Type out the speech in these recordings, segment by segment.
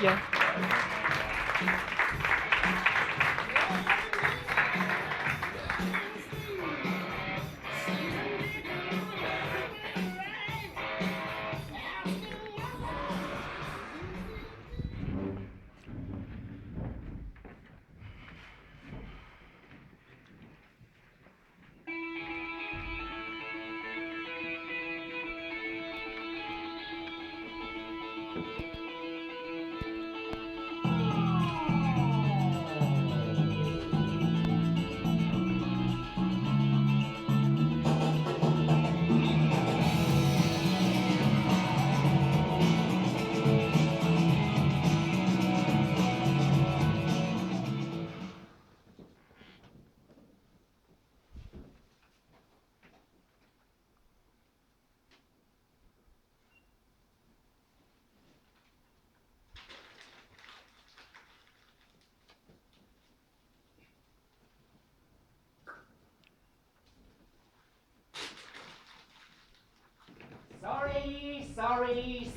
Yeah.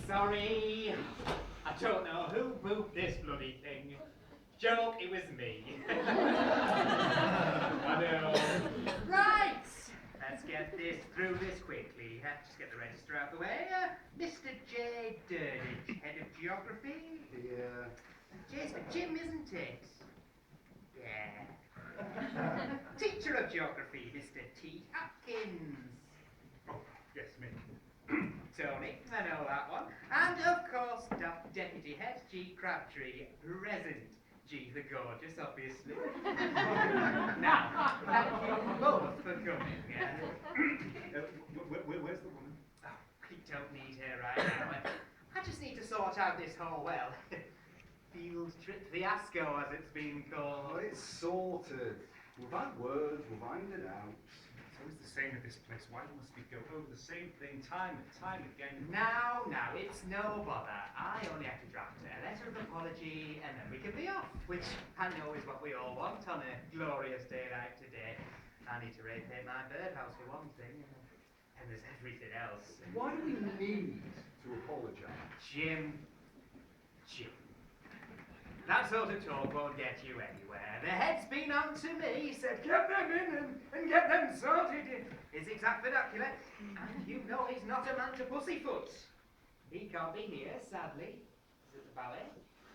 Sorry. I don't know who moved this bloody thing. Joke, it was me. I know. Right! Let's get this through this quickly. Just get the register out of the way. Mr. J. Durdidge, head of geography. Yeah. J's for Jim, isn't it? Yeah. Teacher of geography, Mr. T. Atkins. Oh, yes, me. Tony, I know that one. And of course, Deputy Head G. Crabtree, present. G. the Gorgeous, obviously. Now, thank you both for coming. Where's the woman? Oh, we don't need her right now. I just need to sort out this whole, field trip fiasco, as it's been called. Oh, it's sorted. We've had words, we've ironed it out. It's always the same at this place. Why must we go over the same thing time and time again? Now, it's no bother. I only have to draft a letter of apology and then we can be off, which I know is what we all want on a glorious day like today. I need to repaint my birdhouse for one thing, and there's everything else. Why do we need to apologise? Jim. That sort of talk won't get you anywhere. The head's been on to me, said get them in and get them sorted in. His exact vernacular. And you know he's not a man to pussyfoot. He can't be here, sadly. He's at the ballet.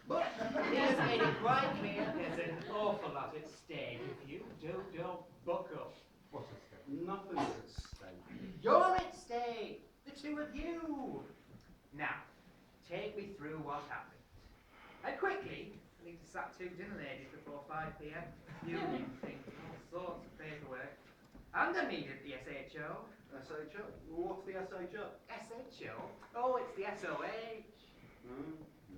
But he has made it quite clear there's an awful lot at stake if you don't buck up. What's at stake? Nothing's at stake. You're at stake, the two of you. Now, take me through what happened. And quickly, I need to sack 2 dinner ladies before 5 p.m. Union things, all sorts of paperwork. And I'm needed the SHO. SHO? What's the SHO? SHO? Oh, it's the SOH.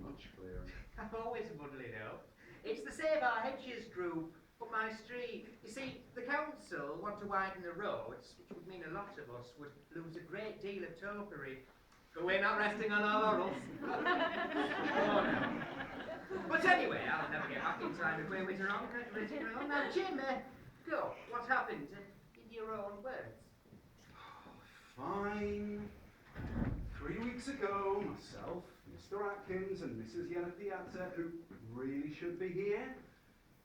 Much clearer. I'm always muddling up. It's the Save Our Hedges group up my street. You see, the council want to widen the roads, which would mean a lot of us would lose a great deal of topiary. But we're not resting on our laurels. Oh, no. But anyway, I'll never get back in time if we're with wrong. Now, Jim, go. What happened? In your own words. Fine. 3 weeks ago, myself, Mr. Atkins, and Mrs. Piazza, who really should be here,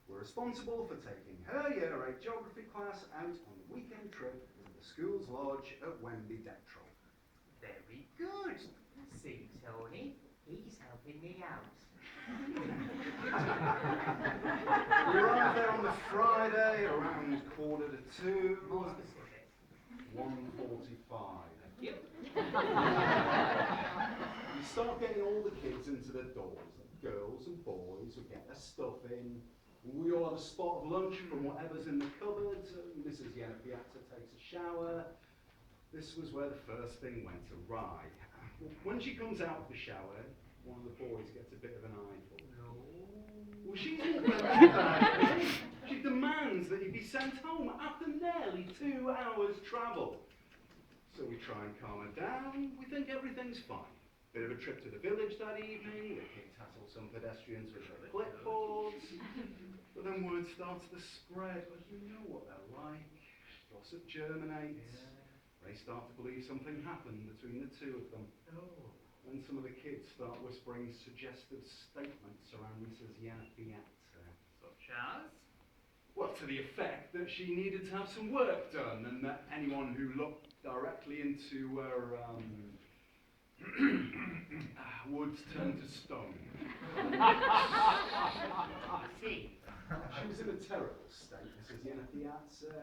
were responsible for taking her Year 8 geography class out on a weekend trip to the school's lodge at Wemby Dettrol. Very good. See, Tony, he's helping me out. We arrived there on the Friday around 1:45. More specific. 1:45. Thank you. We start getting all the kids into the doors. Girls and boys would get their stuff in. We all have a spot of lunch from whatever's in the cupboard. Mrs. Piazza takes a shower. This was where the first thing went awry. When she comes out of the shower, one of the boys gets a bit of an eyeful. No. Well, she's all bad. She demands that he be sent home after nearly 2 hours' travel. So we try and calm her down. We think everything's fine. Bit of a trip to the village that evening. The kids hassle some pedestrians with their clipboards. But then word starts to spread. Well, you know what they're like. Gossip germinates. They start to believe something happened between the two of them. Oh. Then some of the kids start whispering suggestive statements around Mrs. Piazza. Such as? Well, to the effect that she needed to have some work done, and that anyone who looked directly into her would turn to stone. I see. She was in a terrible state, Mrs. Piazza.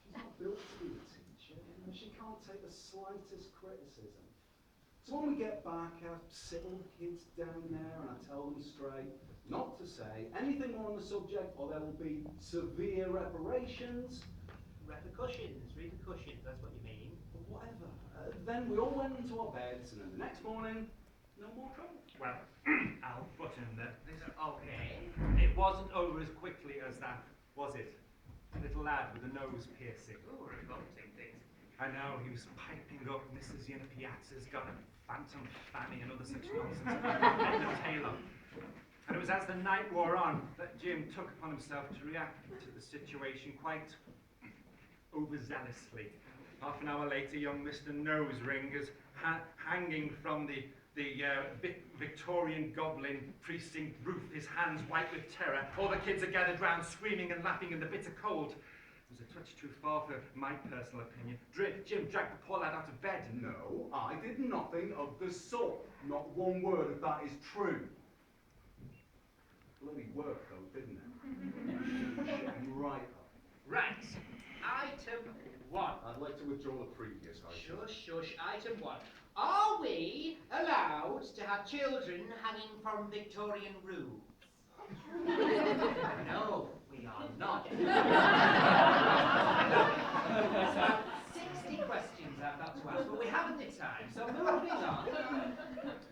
She's not built to be a teacher, and she can't take the slightest criticism. So when we get back, I sit all the kids down there and I tell them straight not to say anything more on the subject, or there will be severe reparations. Repercussions, that's what you mean. Whatever. Then we all went into our beds, and then the next morning, no more trouble. Well, I'll put in that. Okay. It wasn't over as quickly as that, was it? Little lad with a nose piercing. Ooh, revolting things. I know, he was piping up Mrs. Piazza's got a phantom fanny and other such nonsense. And the tailor. And it was as the night wore on that Jim took upon himself to react to the situation quite overzealously. Half an hour later, young Mr. Nosering is hanging from the Victorian Goblin precinct roof, his hands white with terror. All the kids are gathered round, screaming and laughing in the bitter cold. It was a touch too far for my personal opinion. Jim dragged the poor lad out of bed. No, I did nothing of the sort. Not one word of that is true. Bloody work, though, didn't it? Shut him right up. Right. Item 1. I'd like to withdraw the previous item. Shush. Item 1. Are we allowed to have children hanging from Victorian roofs? No, we are not. There's about 60 questions I've got to ask, but we haven't the time, so moving on.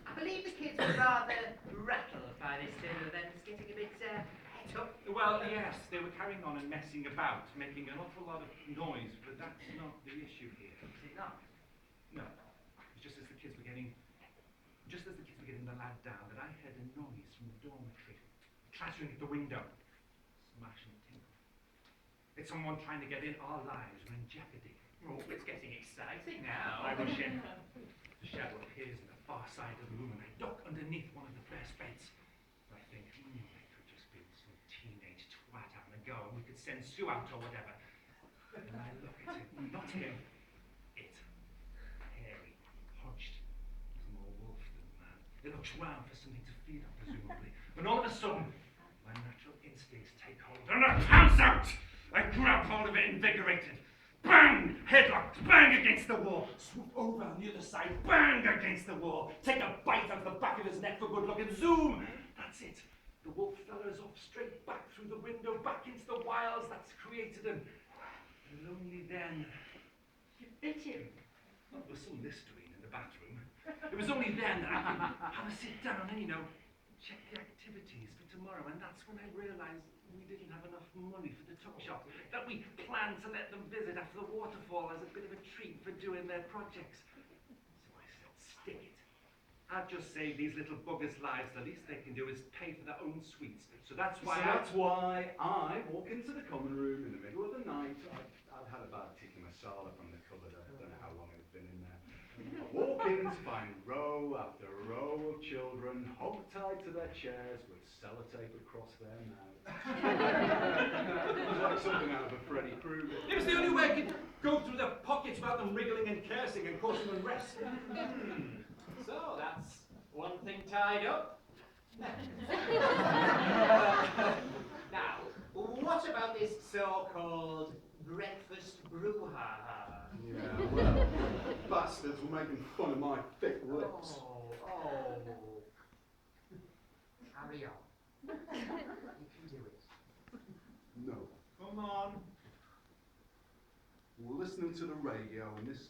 I believe the kids were rather rattled by this turn of events, getting a bit het up. Well, yes, they were carrying on and messing about, making an awful lot of noise, but that's not the issue here. Is it not? No. Just as the kids were getting the lad down, that I heard a noise from the dormitory, clattering at the window, smash and tinkle. It's someone trying to get in. Our lives are in jeopardy. Oh, it's getting exciting now. I rush in. The shadow appears at the far side of the room, and I duck underneath one of the first beds. I think, it could just be some teenage twat having a go, and we could send Sue out or whatever. And I look at it, not him, it. Hairy, hunched, more wolf than man. It looks round for something to feed on, presumably. And all of a sudden, my natural instincts take hold, and I pounce out! I grab hold of it, invigorated. Bang! Headlocked, bang against the wall. Swoop over on the other side, bang against the wall. Take a bite out of the back of his neck for good luck, and zoom! That's it. The wolf fella's off straight back through the window, back into the wilds that's created him. And only then, you bit him. Well, there was some Listerine in the bathroom. It was only then that I could have a sit down and, check the activities for tomorrow. And that's when I realised we didn't have enough money for the tuck shop, that we planned to let them visit after the waterfall as a bit of a treat for doing their projects. So I said, stick it. I'll just save these little buggers' lives. The least they can do is pay for their own sweets. So that's why I walk into the common room in the middle of the night. I'd had a bad tikka masala from the cupboard. I don't know how long it had been in there. I walk in to find row after row of children hog-tied to their chairs with sellotape across their mouths. It was like something out of a Freddy Krueger. it was the only way I could go through their pockets without them wriggling and cursing and causing unrest. So that's one thing tied up. Now, what about this so-called breakfast brouhaha? Yeah, well, bastards were making fun of my thick lips. Oh. Carry on. You can do it. No. Come on. We were listening to the radio, and this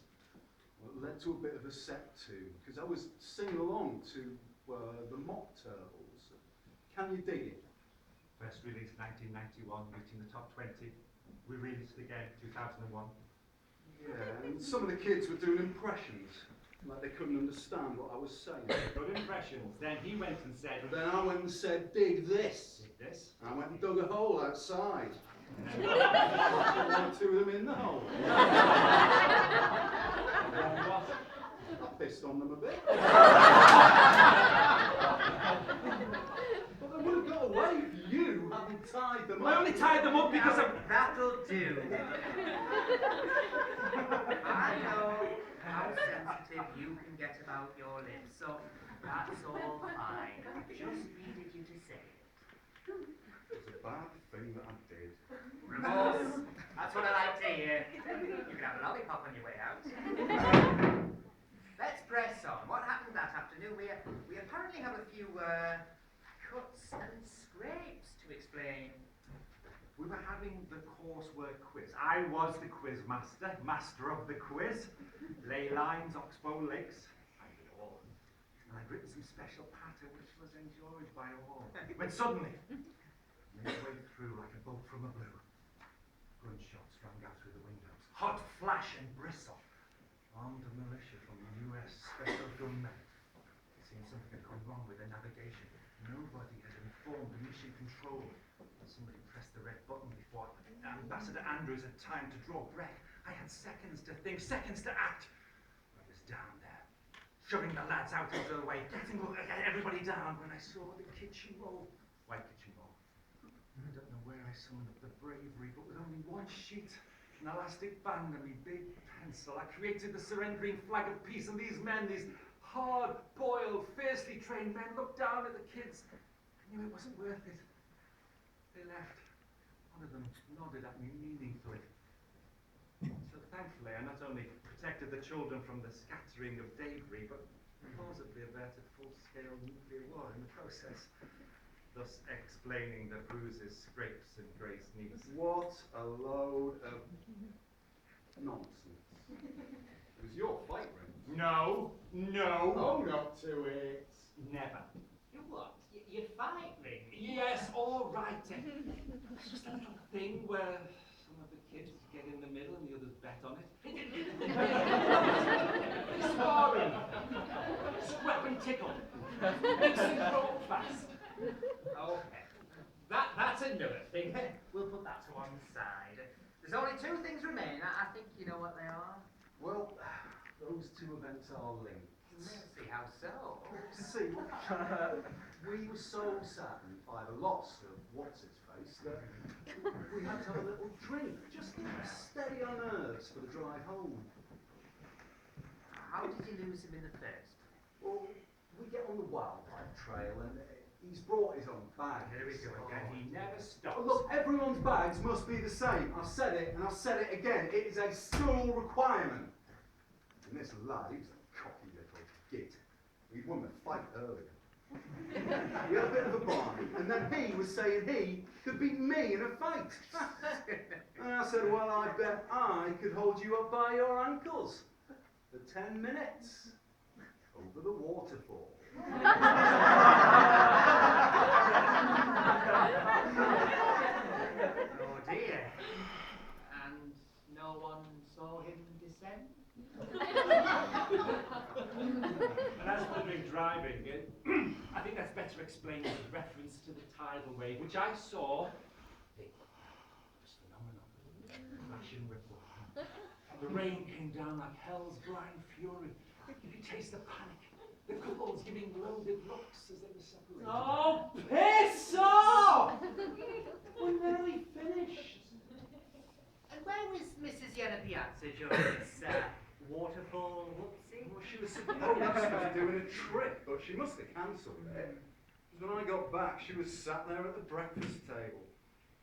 led to a bit of a set too, because I was singing along to the Mock Turtles. Can you dig it? First release 1991, reaching the top 20. We released it again 2001. Yeah, and some of the kids were doing impressions, like they couldn't understand what I was saying. Good impressions. Then he went and said, And then I went and said, dig this. "Did this?" And I went and dug a hole outside. One or two of them in the hole. I pissed on them a bit. But they would have got away if you hadn't tied them up. I only tied them up because Now, of... that'll do. I know how sensitive you can get about your lips, so that's all fine. I just needed you to say it. It's a bad thing that I did. Remorse. That's what I like to hear. You can have a lollipop on your way out. Let's press on. What happened that afternoon? We apparently have a few cuts and scrapes to explain. We were having the coursework quiz. I was the quiz master, master of the quiz. Ley lines, oxbow lakes, I did it all. And I'd written some special patter which was enjoyed by all. When suddenly, midway through like a bolt from a blue, gunshots rang out through the windows. Hot flash and bristle. Armed militia from the US special gunmen. It seemed something had gone wrong with the navigation. Nobody had informed the mission control. Somebody pressed the red button before Ambassador Andrews had time to draw breath. I had seconds to think, seconds to act. I was down there, shoving the lads out of the way, getting everybody down when I saw the kitchen roll. White kitchen roll. I don't know where I summoned up the bravery, but with only one sheet, an elastic band and my big pencil, I created the surrendering flag of peace, and these men, these hard-boiled, fiercely trained men, looked down at the kids and knew it wasn't worth it. They left. One of them nodded at me meaningfully. So thankfully, I not only protected the children from the scattering of debris, but plausibly averted full-scale nuclear war in the process, thus explaining the bruises, scrapes, and grace knees. What a load of nonsense. It was your fight ring. No, no. Oh, not to it. Never. You what? You fight ring? Yes, all right. It's just a little thing where some of the kids get in the middle and the others bet on it. Sparring. Scrap and tickle. Mixing rope fast. Okay. That's another thing. We'll put that to one side. There's only two things remaining. I think you know what they are. Well, those two events are linked. See how so? See, we were so saddened by the loss of what's-his-face that we had to have a little drink just to steady our nerves for the drive home. How did you lose him in the first? Well, we get on the wildlife trail and he's brought his own bag. Here we go again. He never stops. Oh, look, everyone's bags must be the same. I've said it and I've said it again. It is a school requirement. And this lad, he was a cocky little git. He'd won the fight earlier. We had a bit of a bargain, and then he was saying he could beat me in a fight. And I said, well, I bet I could hold you up by your ankles for 10 minutes over the waterfall. Oh dear. And no one saw him descend? And as for the drink driving, I think that's better explained with reference to the tidal wave, which I saw. Just phenomenal. Flash and ripple. The rain came down like hell's blind fury. You could taste the panic. The couples giving loaded looks as they were separated. Oh, piss off! We're nearly finished. And where was Mrs. Yenna Piazza during this waterfall whoopsie? Well, she was supposed to be doing a trip, but she must have cancelled it. When I got back, she was sat there at the breakfast table,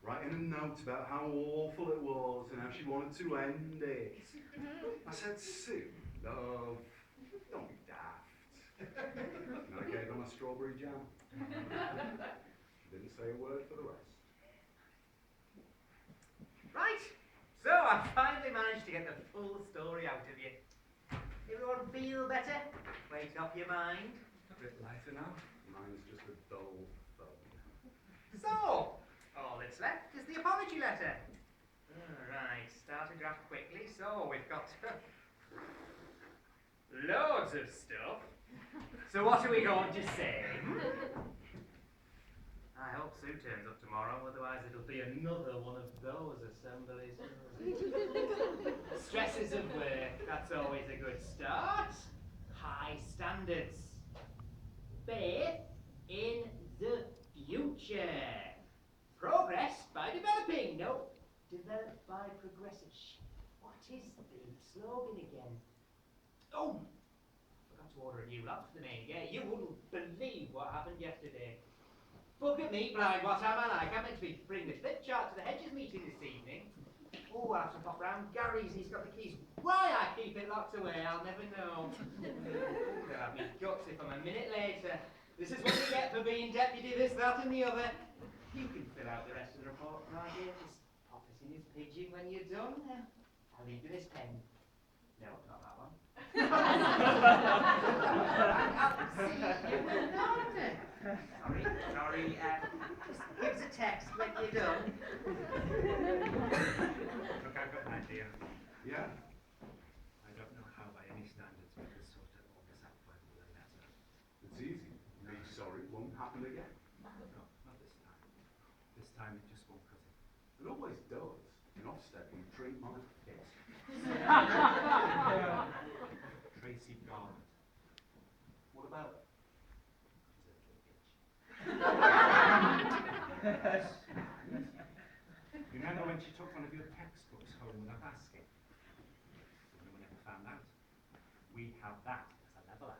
writing a note about how awful it was and how she wanted to end it. I said, Sue, love, don't be daft. And I gave her my strawberry jam. She didn't say a word for the rest. Right, so I finally managed to get the full story out of you. Everyone feel better? Weight off your mind? A bit lighter now. Mine's just a dull thud. So, all that's left is the apology letter. Alright, start a draft quickly. So, we've got loads of stuff. So what are we going to say? I hope Sue turns up tomorrow, otherwise it'll be another one of those assemblies. Stresses of work, that's always a good start. high standards. Faith in the future. Progress by developing. No, developed by progressing. What is the slogan again? Oh, I forgot to order a new lock for the main gate. You wouldn't believe what happened yesterday. Fuck at me, blind, what am I like? I'm meant to be bringing the flip chart to the Hedges meeting this evening. Oh, I'll have to pop round Gary's, he's got the keys. Why I keep it locked away, I'll never know. They'll have me guts if I'm a minute later. This is what you get for being deputy this, that and the other. You can fill out the rest of the report, my dear. Just pop it in his pigeon when you're done. I'll leave you this pen. No, not that one. I'll see you in Noone. Sorry, just give us a text when you're done. Look, I've got an idea. Yeah? I don't know how by any standards we could sort of all this out by with a letter. It's easy. Be sorry, it won't happen again. No, not this time. This time it just won't cut it. It always does. In Ofsted, you drink my piss. Tracy Garland. What about it? She's a little bitch. You remember when she took one of your textbooks home with a basket? No one ever found out. We have that as a leveler.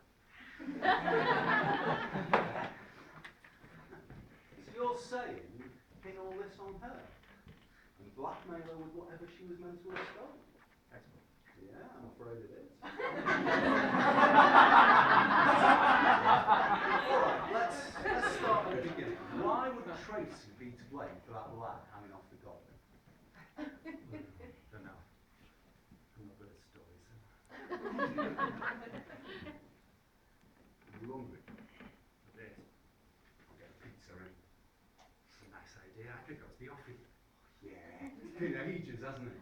So you're saying pin all this on her? And blackmail her with whatever she was meant to have stolen? Textbook. Yeah, I'm afraid it is. Alright, let's start at the beginning. Why would Tracy be to blame for that lad hanging off the goblin? Don't know. I'm not good at stories. You hungry? A bit. I'll get a pizza in. It's a nice idea. I could go to the office. Yeah, it's been ages, hasn't it?